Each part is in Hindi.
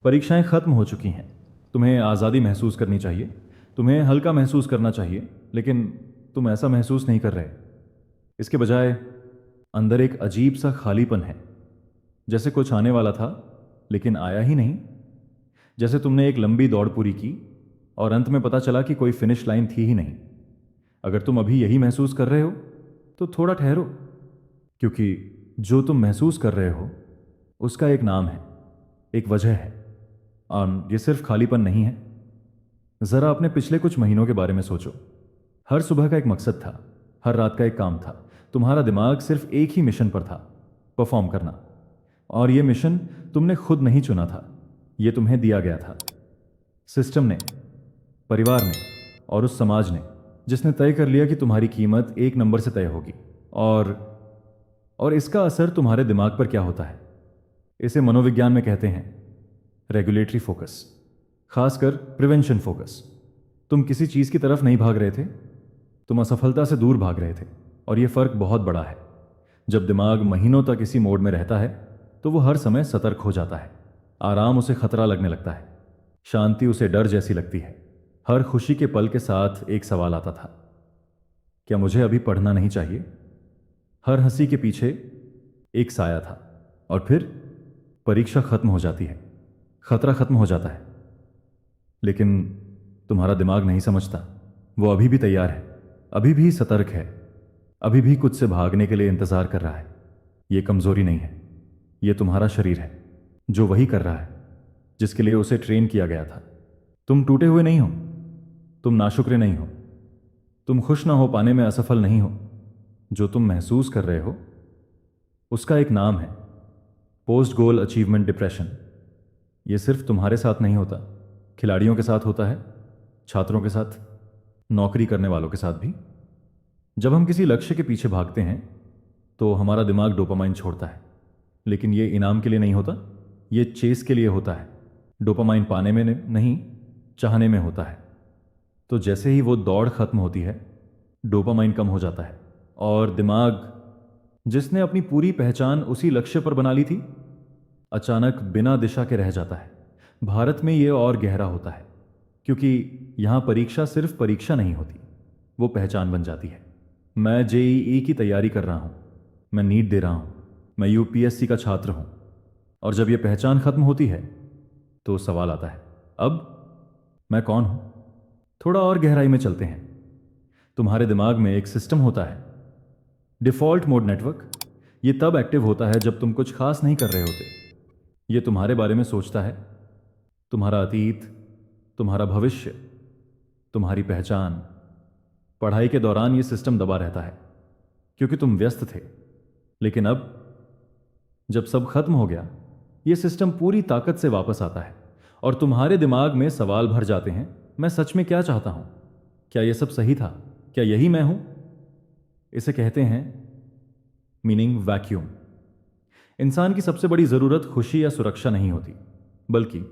परीक्षाएं खत्म हो चुकी हैं। तुम्हें आज़ादी महसूस करनी चाहिए, तुम्हें हल्का महसूस करना चाहिए, लेकिन तुम ऐसा महसूस नहीं कर रहे। इसके बजाय अंदर एक अजीब सा खालीपन है, जैसे कुछ आने वाला था लेकिन आया ही नहीं। जैसे तुमने एक लंबी दौड़ पूरी की और अंत में पता चला कि कोई फिनिश लाइन थी ही नहीं। अगर तुम अभी यही महसूस कर रहे हो तो थोड़ा ठहरो, क्योंकि जो तुम महसूस कर रहे हो उसका एक नाम है, एक वजह है। और ये सिर्फ खालीपन नहीं है। जरा अपने पिछले कुछ महीनों के बारे में सोचो। हर सुबह का एक मकसद था, हर रात का एक काम था। तुम्हारा दिमाग सिर्फ एक ही मिशन पर था, परफॉर्म करना। और ये मिशन तुमने खुद नहीं चुना था, ये तुम्हें दिया गया था। सिस्टम ने, परिवार ने और उस समाज ने, जिसने तय कर लिया कि तुम्हारी कीमत एक नंबर से तय होगी। और और इसका असर तुम्हारे दिमाग पर क्या होता है, इसे मनोविज्ञान में कहते हैं रेगुलेटरी फोकस, खासकर प्रिवेंशन फोकस। तुम किसी चीज की तरफ नहीं भाग रहे थे, तुम असफलता से दूर भाग रहे थे। और यह फर्क बहुत बड़ा है। जब दिमाग महीनों तक इसी मोड में रहता है तो वो हर समय सतर्क हो जाता है। आराम उसे खतरा लगने लगता है, शांति उसे डर जैसी लगती है। हर खुशी के पल के साथ एक सवाल आता था, क्या मुझे अभी पढ़ना नहीं चाहिए? हर हंसी के पीछे एक साया था। और फिर परीक्षा खत्म हो जाती है, खतरा खत्म हो जाता है, लेकिन तुम्हारा दिमाग नहीं समझता। वो अभी भी तैयार है, अभी भी सतर्क है, अभी भी कुछ से भागने के लिए इंतजार कर रहा है। ये कमजोरी नहीं है, ये तुम्हारा शरीर है जो वही कर रहा है जिसके लिए उसे ट्रेन किया गया था। तुम टूटे हुए नहीं हो, तुम नाशुक्रे नहीं हो, तुम खुश ना हो पाने में असफल नहीं हो। जो तुम महसूस कर रहे हो उसका एक नाम है पोस्ट गोल अचीवमेंट डिप्रेशन। ये सिर्फ तुम्हारे साथ नहीं होता, खिलाड़ियों के साथ होता है, छात्रों के साथ, नौकरी करने वालों के साथ भी। जब हम किसी लक्ष्य के पीछे भागते हैं तो हमारा दिमाग डोपामाइन छोड़ता है, लेकिन ये इनाम के लिए नहीं होता, ये चेस के लिए होता है। डोपामाइन पाने में नहीं, चाहने में होता है। तो जैसे ही वो दौड़ खत्म होती है, डोपामाइन कम हो जाता है और दिमाग, जिसने अपनी पूरी पहचान उसी लक्ष्य पर बना ली थी, अचानक बिना दिशा के रह जाता है। भारत में ये और गहरा होता है, क्योंकि यहां परीक्षा सिर्फ परीक्षा नहीं होती, वो पहचान बन जाती है। मैं जेईई की तैयारी कर रहा हूं, मैं नीट दे रहा हूं, मैं यूपीएससी का छात्र हूं। और जब यह पहचान खत्म होती है तो सवाल आता है, अब मैं कौन हूं? थोड़ा और गहराई में चलते हैं। तुम्हारे दिमाग में एक सिस्टम होता है, डिफॉल्ट मोड नेटवर्क। ये तब एक्टिव होता है जब तुम कुछ खास नहीं कर रहे होते। ये तुम्हारे बारे में सोचता है, तुम्हारा अतीत, तुम्हारा भविष्य, तुम्हारी पहचान। पढ़ाई के दौरान ये सिस्टम दबा रहता है क्योंकि तुम व्यस्त थे, लेकिन अब जब सब खत्म हो गया, ये सिस्टम पूरी ताकत से वापस आता है और तुम्हारे दिमाग में सवाल भर जाते हैं, मैं सच में क्या चाहता हूं? क्या यह सब सही था? क्या यही मैं हूं? इसे कहते हैं मीनिंग वैक्यूम। इंसान की सबसे बड़ी जरूरत खुशी या सुरक्षा नहीं होती, बल्कि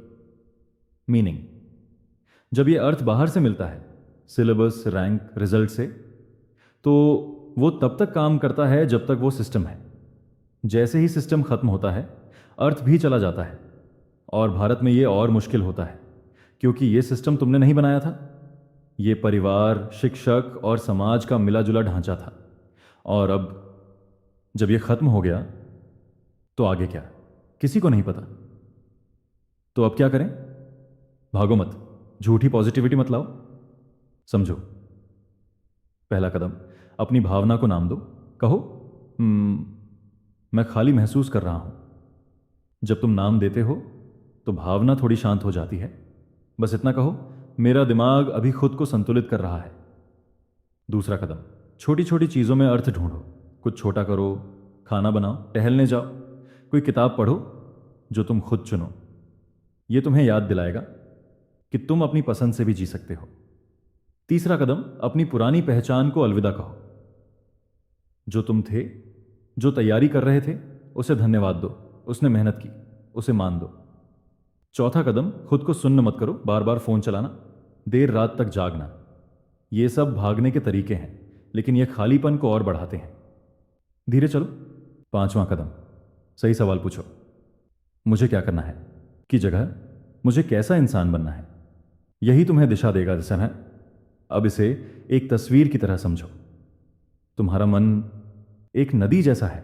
मीनिंग। जब यह अर्थ बाहर से मिलता है, सिलेबस, रैंक, रिजल्ट से, तो वो तब तक काम करता है जब तक वो सिस्टम है। जैसे ही सिस्टम खत्म होता है, अर्थ भी चला जाता है। और भारत में ये और मुश्किल होता है, क्योंकि ये सिस्टम तुमने नहीं बनाया था। ये परिवार, शिक्षक और समाज का मिला जुला ढांचा था। और अब जब ये खत्म हो गया तो आगे क्या, किसी को नहीं पता। तो अब क्या करें? भागो मत, झूठी पॉजिटिविटी मत लाओ। समझो, पहला कदम, अपनी भावना को नाम दो। कहो, मैं खाली महसूस कर रहा हूं। जब तुम नाम देते हो तो भावना थोड़ी शांत हो जाती है। बस इतना कहो, मेरा दिमाग अभी खुद को संतुलित कर रहा है। दूसरा कदम, छोटी छोटी चीजों में अर्थ ढूंढो। कुछ छोटा करो, खाना बनाओ, टहलने जाओ, कोई किताब पढ़ो जो तुम खुद चुनो। यह तुम्हें याद दिलाएगा कि तुम अपनी पसंद से भी जी सकते हो। तीसरा कदम, अपनी पुरानी पहचान को अलविदा कहो। जो तुम थे, जो तैयारी कर रहे थे, उसे धन्यवाद दो। उसने मेहनत की, उसे मान दो। चौथा कदम, खुद को सुन्न मत करो, बार बार फोन चलाना, देर रात तक जागना। ये सब भागने के तरीके हैं, लेकिन ये खालीपन को और बढ़ाते हैं। धीरे चलो। पांचवां कदम, सही सवाल पूछो, मुझे क्या करना है की जगह मुझे कैसा इंसान बनना है, यही तुम्हें दिशा देगा दर्शन है। अब इसे एक तस्वीर की तरह समझो। तुम्हारा मन एक नदी जैसा है।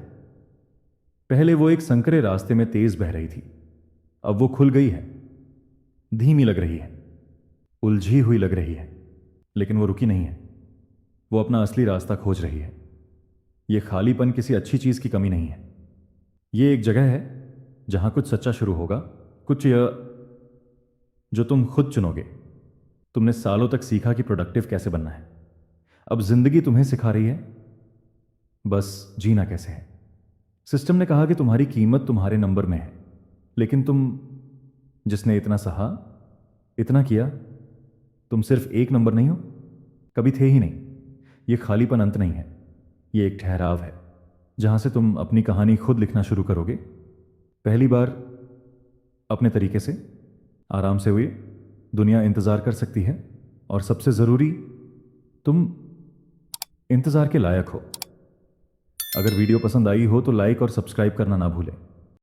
पहले वो एक संकरे रास्ते में तेज बह रही थी, अब वो खुल गई है, धीमी लग रही है, उलझी हुई लग रही है, लेकिन वो रुकी नहीं है। वो अपना असली रास्ता खोज रही है। ये खालीपन किसी अच्छी चीज की कमी नहीं है। ये एक जगह है जहां कुछ सच्चा शुरू होगा, कुछ जो तुम खुद चुनोगे। तुमने सालों तक सीखा कि प्रोडक्टिव कैसे बनना है, अब जिंदगी तुम्हें सिखा रही है बस जीना कैसे है। सिस्टम ने कहा कि तुम्हारी कीमत तुम्हारे नंबर में है, लेकिन तुम जिसने इतना सहा, इतना किया, तुम सिर्फ एक नंबर नहीं हो, कभी थे ही नहीं। ये खालीपन अंत नहीं है, ये एक ठहराव है जहां से तुम अपनी कहानी खुद लिखना शुरू करोगे। पहली बार अपने तरीके से, आराम से हुए। दुनिया इंतजार कर सकती है, और सबसे जरूरी, तुम इंतजार के लायक हो। अगर वीडियो पसंद आई हो तो लाइक और सब्सक्राइब करना ना भूलें।